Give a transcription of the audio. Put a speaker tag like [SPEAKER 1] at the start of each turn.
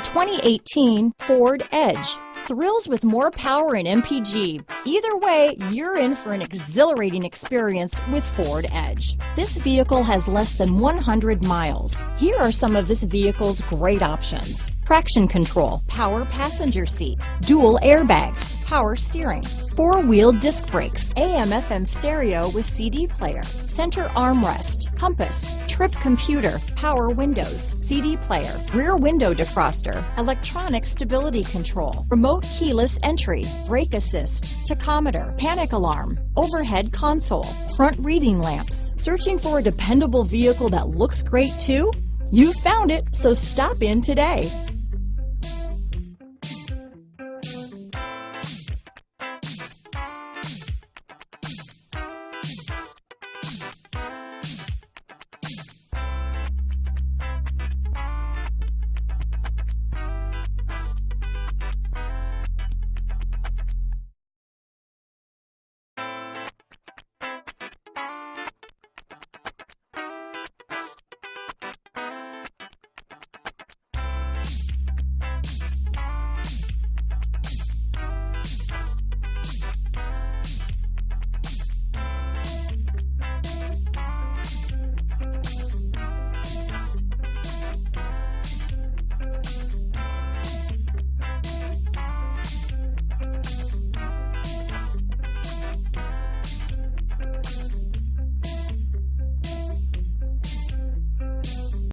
[SPEAKER 1] 2018 Ford Edge. Thrills with more power and MPG. Either way, you're in for an exhilarating experience with Ford Edge. This vehicle has less than 100 miles. Here are some of this vehicle's great options: traction control, power passenger seat, dual airbags, power steering, four-wheel disc brakes, AM/FM stereo with CD player, center armrest, compass, trip computer, power windows, CD player, rear window defroster, electronic stability control, remote keyless entry, brake assist, tachometer, panic alarm, overhead console, front reading lamps. Searching for a dependable vehicle that looks great too? You found it, so stop in today.